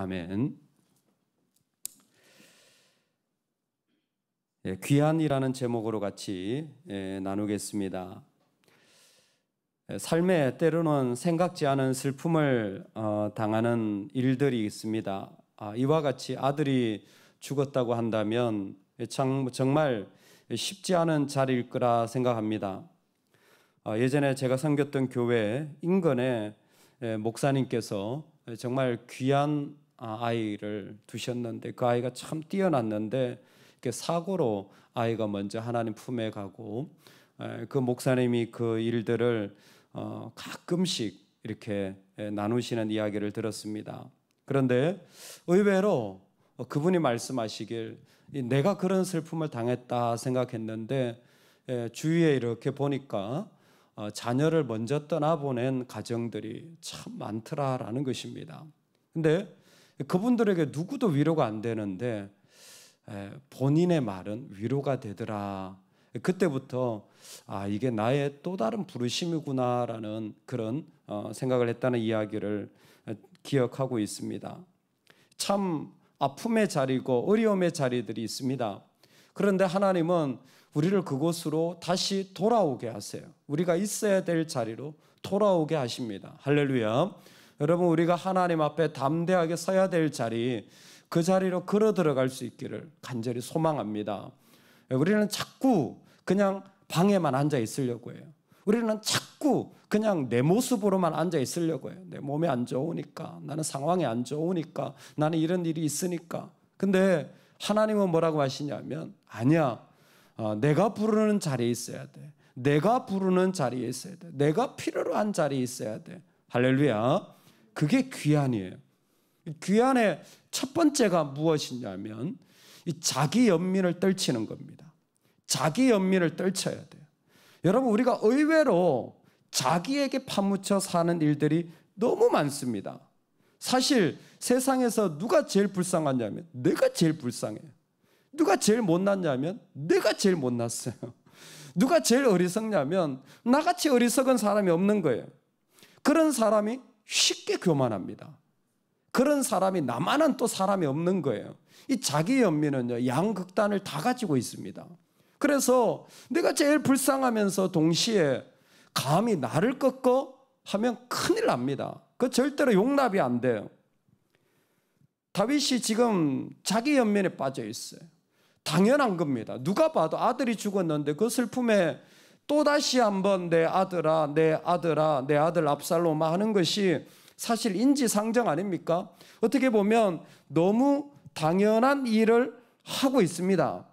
아멘. 귀한이라는 제목으로 같이 나누겠습니다. 삶에 때로는 생각지 않은 슬픔을 당하는 일들이 있습니다. 이와 같이 아들이 죽었다고 한다면 정말 쉽지 않은 자리일 거라 생각합니다. 예전에 제가 섬겼던 교회 인근에 목사님께서 정말 귀한 아이를 두셨는데 그 아이가 참 뛰어났는데 사고로 아이가 먼저 하나님 품에 가고 그 목사님이 그 일들을 가끔씩 이렇게 나누시는 이야기를 들었습니다. 그런데 의외로 그분이 말씀하시길 내가 그런 슬픔을 당했다 생각했는데 주위에 이렇게 보니까 자녀를 먼저 떠나보낸 가정들이 참 많더라라는 것입니다. 근데 그분들에게 누구도 위로가 안 되는데 본인의 말은 위로가 되더라. 그때부터 이게 나의 또 다른 부르심이구나라는 그런 생각을 했다는 이야기를 기억하고 있습니다. 참 아픔의 자리고 어려움의 자리들이 있습니다. 그런데 하나님은 우리를 그곳으로 다시 돌아오게 하세요. 우리가 있어야 될 자리로 돌아오게 하십니다. 할렐루야. 여러분, 우리가 하나님 앞에 담대하게 서야 될 자리, 그 자리로 걸어 들어갈 수 있기를 간절히 소망합니다. 우리는 자꾸 그냥 방에만 앉아 있으려고 해요. 우리는 자꾸 그냥 내 모습으로만 앉아 있으려고 해요. 내 몸이 안 좋으니까, 나는 상황이 안 좋으니까, 나는 이런 일이 있으니까. 근데 하나님은 뭐라고 하시냐면 아니야. 내가 부르는 자리에 있어야 돼. 내가 부르는 자리에 있어야 돼. 내가 필요로 한 자리에 있어야 돼. 할렐루야. 그게 귀한이에요. 귀한의 첫 번째가 무엇이냐면 이 자기 연민을 떨치는 겁니다. 자기 연민을 떨쳐야 돼요. 여러분, 우리가 의외로 자기에게 파묻혀 사는 일들이 너무 많습니다. 사실 세상에서 누가 제일 불쌍하냐면 내가 제일 불쌍해요. 누가 제일 못났냐면 내가 제일 못났어요. 누가 제일 어리석냐면 나같이 어리석은 사람이 없는 거예요. 그런 사람이 쉽게 교만합니다. 그런 사람이 나만한 또 사람이 없는 거예요. 이 자기 연민은요, 양극단을 다 가지고 있습니다. 그래서 내가 제일 불쌍하면서 동시에 감히 나를 꺾어 하면 큰일 납니다. 그거 절대로 용납이 안 돼요. 다윗이 지금 자기 연민에 빠져 있어요. 당연한 겁니다. 누가 봐도 아들이 죽었는데 그 슬픔에 또다시 한번 내 아들아, 내 아들아, 내 아들 압살롬아 하는 것이 사실 인지상정 아닙니까? 어떻게 보면 너무 당연한 일을 하고 있습니다.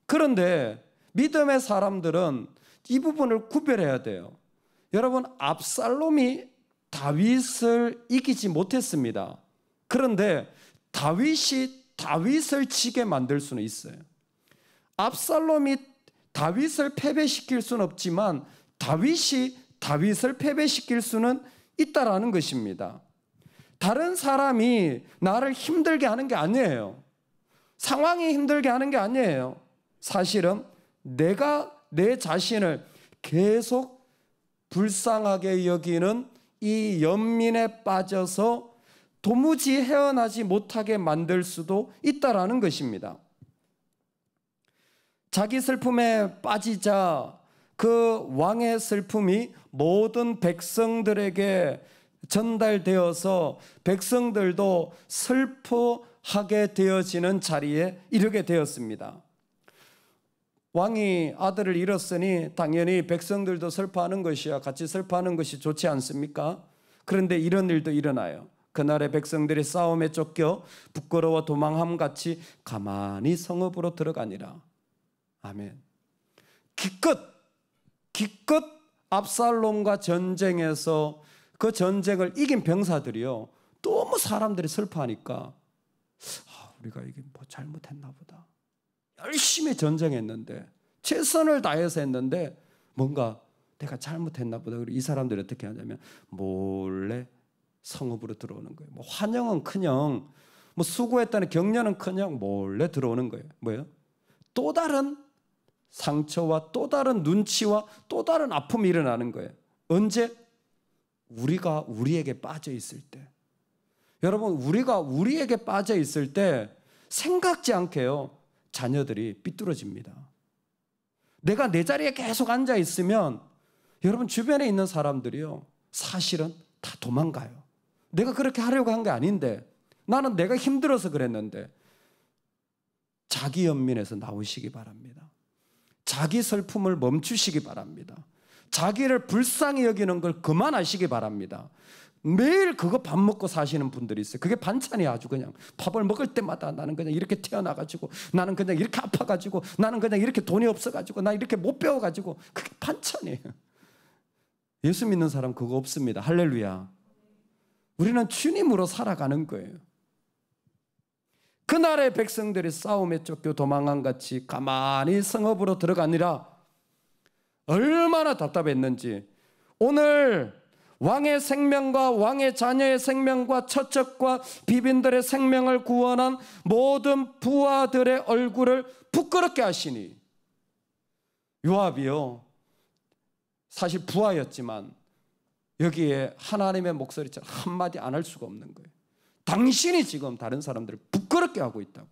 그런데 믿음의 사람들은 이 부분을 구별해야 돼요. 여러분, 압살롬이 다윗을 이기지 못했습니다. 그런데 다윗이 다윗을 지게 만들 수는 있어요. 압살롬이 다윗을 패배시킬 수는 없지만 다윗이 다윗을 패배시킬 수는 있다라는 것입니다. 다른 사람이 나를 힘들게 하는 게 아니에요. 상황이 힘들게 하는 게 아니에요. 사실은 내가 내 자신을 계속 불쌍하게 여기는 이 연민에 빠져서 도무지 헤어나지 못하게 만들 수도 있다라는 것입니다. 자기 슬픔에 빠지자 그 왕의 슬픔이 모든 백성들에게 전달되어서 백성들도 슬퍼하게 되어지는 자리에 이르게 되었습니다. 왕이 아들을 잃었으니 당연히 백성들도 슬퍼하는 것이야 같이 슬퍼하는 것이 좋지 않습니까? 그런데 이런 일도 일어나요. 그날의 백성들이 싸움에 쫓겨 부끄러워 도망함같이 가만히 성읍으로 들어가니라. 아멘. 기껏 압살롬과 전쟁에서 그 전쟁을 이긴 병사들이요, 너무 사람들이 슬퍼하니까 우리가 이게 뭐 잘못했나 보다. 열심히 전쟁했는데 최선을 다해서 했는데 뭔가 내가 잘못했나 보다. 그리고 이 사람들이 어떻게 하냐면 몰래 성읍으로 들어오는 거예요. 뭐 환영은커녕 뭐 수고했다는 격려는커녕 몰래 들어오는 거예요. 뭐예요? 또 다른 상처와 또 다른 눈치와 또 다른 아픔이 일어나는 거예요. 언제? 우리가 우리에게 빠져 있을 때. 여러분, 우리가 우리에게 빠져 있을 때 생각지 않게요, 자녀들이 삐뚤어집니다. 내가 내 자리에 계속 앉아 있으면 여러분, 주변에 있는 사람들이요, 사실은 다 도망가요. 내가 그렇게 하려고 한 게 아닌데, 나는 내가 힘들어서 그랬는데. 자기 연민에서 나오시기 바랍니다. 자기 슬픔을 멈추시기 바랍니다. 자기를 불쌍히 여기는 걸 그만하시기 바랍니다. 매일 그거 밥 먹고 사시는 분들이 있어요. 그게 반찬이 아주 그냥 밥을 먹을 때마다 나는 그냥 이렇게 태어나가지고, 나는 그냥 이렇게 아파가지고, 나는 그냥 이렇게 돈이 없어가지고, 나 이렇게 못 배워가지고, 그게 반찬이에요. 예수 믿는 사람 그거 없습니다. 할렐루야. 우리는 주님으로 살아가는 거예요. 그날의 백성들이 싸움에 쫓겨 도망한 같이 가만히 성읍으로 들어가니라. 얼마나 답답했는지. 오늘 왕의 생명과 왕의 자녀의 생명과 처척과 비빈들의 생명을 구원한 모든 부하들의 얼굴을 부끄럽게 하시니. 요압이요, 사실 부하였지만 여기에 하나님의 목소리처럼 한마디 안 할 수가 없는 거예요. 당신이 지금 다른 사람들을 부끄럽게 하고 있다고.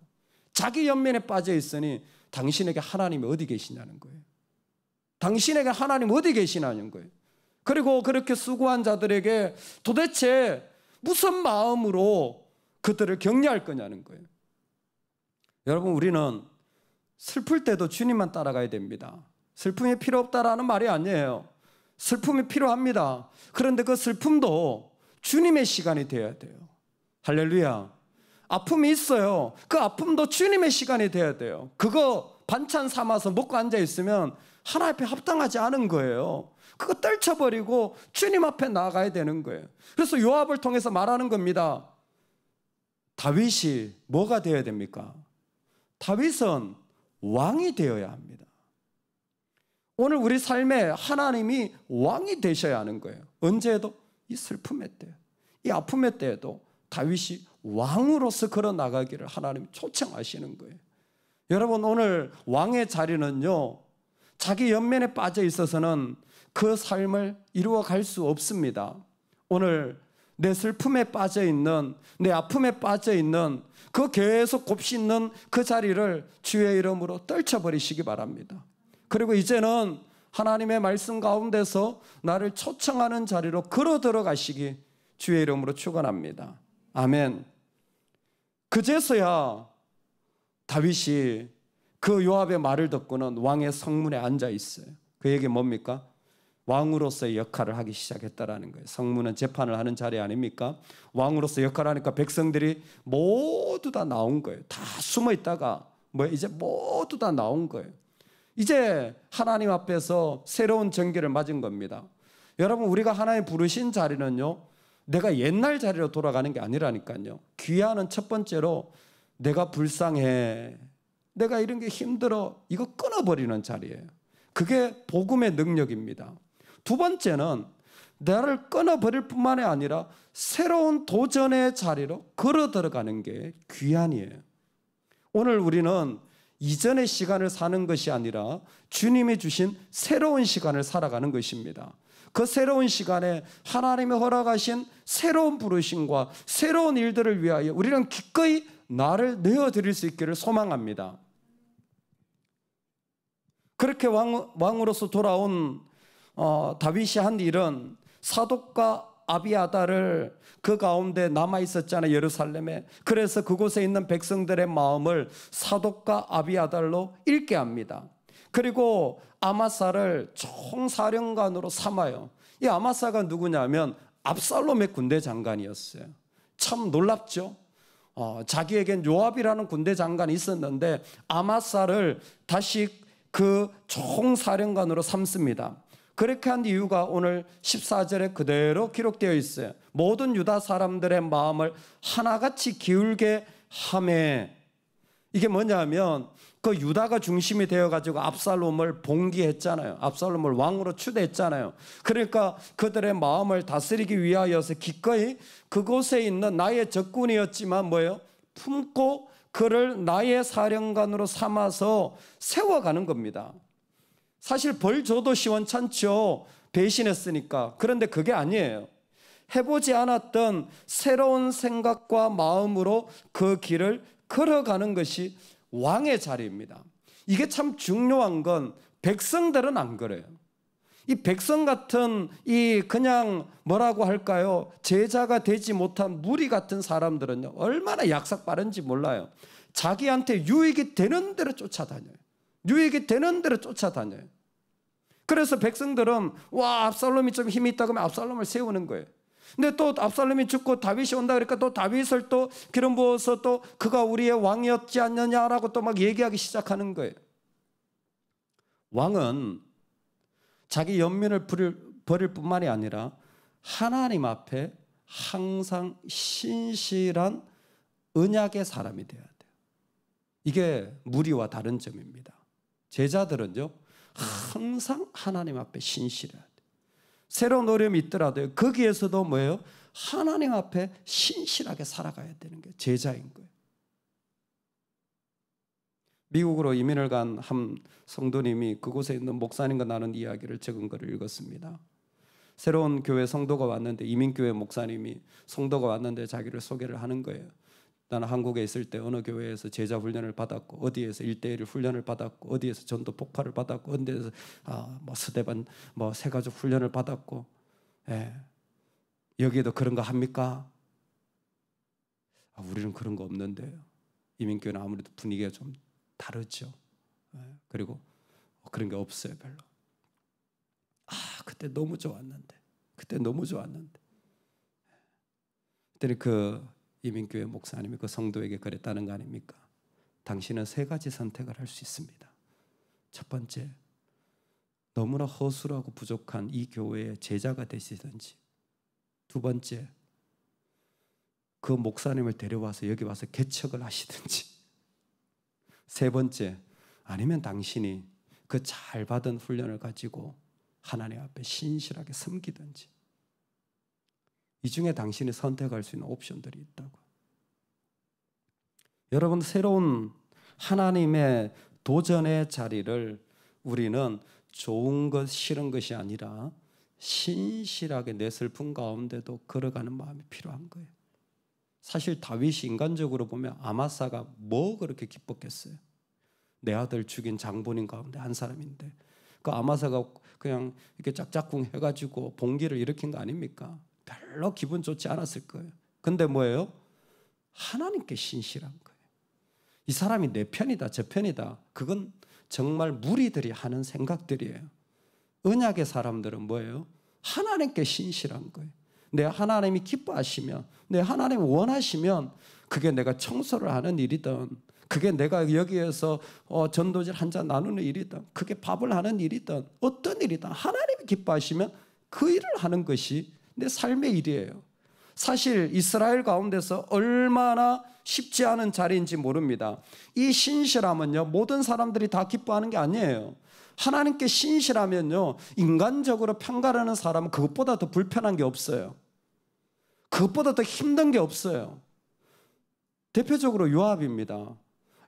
자기 연민에 빠져 있으니 당신에게 하나님이 어디 계시냐는 거예요. 당신에게 하나님 어디 계시냐는 거예요. 그리고 그렇게 수고한 자들에게 도대체 무슨 마음으로 그들을 격려할 거냐는 거예요. 여러분, 우리는 슬플 때도 주님만 따라가야 됩니다. 슬픔이 필요 없다라는 말이 아니에요. 슬픔이 필요합니다. 그런데 그 슬픔도 주님의 시간이 되어야 돼요. 할렐루야. 아픔이 있어요. 그 아픔도 주님의 시간이 돼야 돼요. 그거 반찬 삼아서 먹고 앉아 있으면 하나님 앞에 합당하지 않은 거예요. 그거 떨쳐버리고 주님 앞에 나아가야 되는 거예요. 그래서 요압을 통해서 말하는 겁니다. 다윗이 뭐가 되어야 됩니까? 다윗은 왕이 되어야 합니다. 오늘 우리 삶에 하나님이 왕이 되셔야 하는 거예요. 언제에도? 이 슬픔의 때, 이 아픔의 때에도 다윗이 왕으로서 걸어 나가기를 하나님이 초청하시는 거예요. 여러분, 오늘 왕의 자리는요, 자기 연면에 빠져 있어서는 그 삶을 이루어갈 수 없습니다. 오늘 내 슬픔에 빠져 있는, 내 아픔에 빠져 있는, 그 계속 곱씹는 그 자리를 주의 이름으로 떨쳐버리시기 바랍니다. 그리고 이제는 하나님의 말씀 가운데서 나를 초청하는 자리로 걸어 들어가시기 주의 이름으로 축원합니다. 아멘. 그제서야 다윗이 그 요압의 말을 듣고는 왕의 성문에 앉아 있어요. 그 얘기 뭡니까? 왕으로서의 역할을 하기 시작했다라는 거예요. 성문은 재판을 하는 자리 아닙니까? 왕으로서 역할을 하니까 백성들이 모두 다 나온 거예요. 다 숨어 있다가 이제 모두 다 나온 거예요. 이제 하나님 앞에서 새로운 전기를 맞은 겁니다. 여러분, 우리가 하나님 부르신 자리는요, 내가 옛날 자리로 돌아가는 게 아니라니까요. 귀하는 첫 번째로 내가 불쌍해, 내가 이런 게 힘들어, 이거 끊어버리는 자리예요. 그게 복음의 능력입니다. 두 번째는 나를 끊어버릴 뿐만이 아니라 새로운 도전의 자리로 걸어 들어가는 게 귀한이에요. 오늘 우리는 이전의 시간을 사는 것이 아니라 주님이 주신 새로운 시간을 살아가는 것입니다. 그 새로운 시간에 하나님이 허락하신 새로운 부르심과 새로운 일들을 위하여 우리는 기꺼이 나를 내어드릴 수 있기를 소망합니다. 그렇게 왕으로서 돌아온 다윗이 한 일은 사독과 아비아달을 그 가운데 남아있었잖아요, 예루살렘에. 그래서 그곳에 있는 백성들의 마음을 사독과 아비아달로 읽게 합니다. 그리고 아마사를 총사령관으로 삼아요. 이 아마사가 누구냐면 압살롬의 군대 장관이었어요. 참 놀랍죠? 자기에겐 요압이라는 군대 장관이 있었는데 아마사를 다시 그 총사령관으로 삼습니다. 그렇게 한 이유가 오늘 14절에 그대로 기록되어 있어요. 모든 유다 사람들의 마음을 하나같이 기울게 하매. 이게 뭐냐면 그 유다가 중심이 되어가지고 압살롬을 봉기했잖아요. 압살롬을 왕으로 추대했잖아요. 그러니까 그들의 마음을 다스리기 위하여서 기꺼이 그곳에 있는 나의 적군이었지만 품고 그를 나의 사령관으로 삼아서 세워가는 겁니다. 사실 벌 줘도 시원찮죠. 배신했으니까. 그런데 그게 아니에요. 해보지 않았던 새로운 생각과 마음으로 그 길을 걸어가는 것이 왕의 자리입니다. 이게 참 중요한 건 백성들은 안 그래요. 이 백성 같은 이 그냥 뭐라고 할까요? 제자가 되지 못한 무리 같은 사람들은요, 얼마나 약삭 빠른지 몰라요. 자기한테 유익이 되는 대로 쫓아다녀요. 유익이 되는 대로 쫓아다녀요. 그래서 백성들은 와, 압살롬이 좀 힘이 있다 그러면 압살롬을 세우는 거예요. 근데 또 압살롬이 죽고 다윗이 온다 그러니까 또 다윗을 또 기름 부어서 또 그가 우리의 왕이었지 않느냐라고 또 막 얘기하기 시작하는 거예요. 왕은 자기 연민을 버릴 뿐만이 아니라 하나님 앞에 항상 신실한 언약의 사람이 되어야 돼요. 이게 무리와 다른 점입니다. 제자들은요, 항상 하나님 앞에 신실해야 돼요. 새로운 어려움이 있더라도 거기에서도 뭐예요? 하나님 앞에 신실하게 살아가야 되는 게 제자인 거예요. 미국으로 이민을 간 한 성도님이 그곳에 있는 목사님과 나눈 이야기를 적은 것을 읽었습니다. 새로운 교회 성도가 왔는데, 이민교회 목사님이 성도가 왔는데 자기를 소개를 하는 거예요. 나는 한국에 있을 때 어느 교회에서 제자 훈련을 받았고, 어디에서 1:1 훈련을 받았고, 어디에서 전도 폭발을 받았고, 어디에서 뭐 스데반 뭐 새가족 훈련을 받았고, 여기에도 그런 거 합니까? 우리는 그런 거 없는데요. 이민교회는 아무래도 분위기가 좀 다르죠. 그리고 그런 게 없어요, 별로. 그때 너무 좋았는데, 그때는 그 이민교회 목사님이 그 성도에게 그랬다는 거 아닙니까? 당신은 3가지 선택을 할 수 있습니다. 첫 번째, 너무나 허술하고 부족한 이 교회의 제자가 되시든지, 두 번째, 그 목사님을 데려와서 여기 와서 개척을 하시든지, 세 번째, 아니면 당신이 그 잘 받은 훈련을 가지고 하나님 앞에 신실하게 섬기든지, 이 중에 당신이 선택할 수 있는 옵션들이 있다고. 여러분, 새로운 하나님의 도전의 자리를 우리는 좋은 것, 싫은 것이 아니라 신실하게 내 슬픔 가운데도 걸어가는 마음이 필요한 거예요. 사실 다윗이 인간적으로 보면 아마사가 뭐 그렇게 기뻤겠어요. 내 아들 죽인 장본인 가운데 한 사람인데, 그 아마사가 그냥 이렇게 짝짝꿍 해가지고 봉기를 일으킨 거 아닙니까? 별로 기분 좋지 않았을 거예요. 근데 뭐예요? 하나님께 신실한 거예요. 이 사람이 내 편이다, 저 편이다, 그건 정말 무리들이 하는 생각들이에요. 언약의 사람들은 뭐예요? 하나님께 신실한 거예요. 내 하나님이 기뻐하시면, 내 하나님이 원하시면, 그게 내가 청소를 하는 일이든, 그게 내가 여기에서 전도질 한 잔 나누는 일이든, 그게 밥을 하는 일이든, 어떤 일이든 하나님이 기뻐하시면 그 일을 하는 것이 내 삶의 일이에요. 사실 이스라엘 가운데서 얼마나 쉽지 않은 자리인지 모릅니다. 이 신실함은요, 모든 사람들이 다 기뻐하는 게 아니에요. 하나님께 신실하면요, 인간적으로 평가하는 사람은 그것보다 더 불편한 게 없어요. 그것보다 더 힘든 게 없어요. 대표적으로 요압입니다.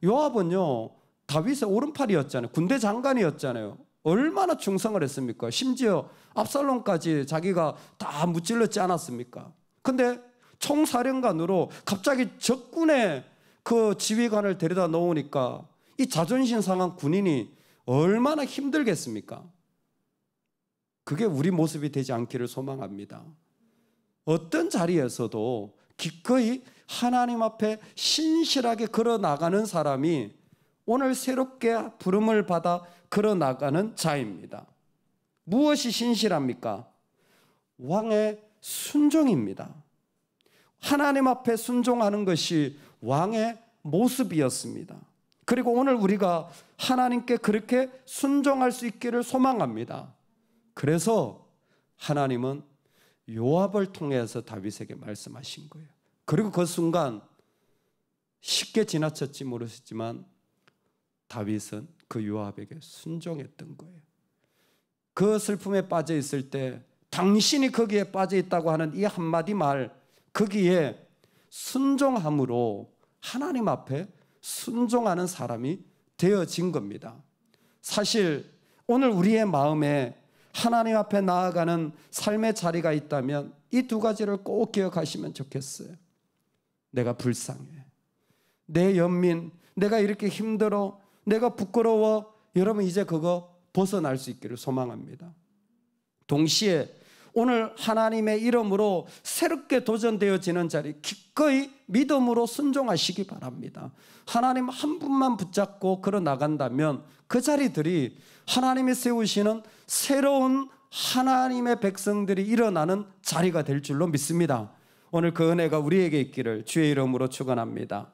요압은요, 다윗의 오른팔이었잖아요. 군대 장관이었잖아요. 얼마나 충성을 했습니까? 심지어 압살롬까지 자기가 다 무찔렀지 않았습니까? 근데 총사령관으로 갑자기 적군의 그 지휘관을 데려다 놓으니까 이 자존심 상한 군인이 얼마나 힘들겠습니까? 그게 우리 모습이 되지 않기를 소망합니다. 어떤 자리에서도 기꺼이 하나님 앞에 신실하게 걸어 나가는 사람이 오늘 새롭게 부름을 받아 걸어 나가는 자입니다. 무엇이 신실합니까? 왕의 순종입니다. 하나님 앞에 순종하는 것이 왕의 모습이었습니다. 그리고 오늘 우리가 하나님께 그렇게 순종할 수 있기를 소망합니다. 그래서 하나님은 요압을 통해서 다윗에게 말씀하신 거예요. 그리고 그 순간 쉽게 지나쳤지 모르겠지만 다윗은 그 요압에게 순종했던 거예요. 그 슬픔에 빠져 있을 때 당신이 거기에 빠져 있다고 하는 이 한마디 말, 거기에 순종함으로 하나님 앞에 순종하는 사람이 되어진 겁니다. 사실 오늘 우리의 마음에 하나님 앞에 나아가는 삶의 자리가 있다면 이 두 가지를 꼭 기억하시면 좋겠어요. 내가 불쌍해, 내 연민, 내가 이렇게 힘들어, 내가 부끄러워. 여러분 이제 그거 벗어날 수 있기를 소망합니다. 동시에 오늘 하나님의 이름으로 새롭게 도전되어지는 자리 기꺼이 믿음으로 순종하시기 바랍니다. 하나님 한 분만 붙잡고 걸어 나간다면 그 자리들이 하나님이 세우시는 새로운 하나님의 백성들이 일어나는 자리가 될 줄로 믿습니다. 오늘 그 은혜가 우리에게 있기를 주의 이름으로 축원합니다.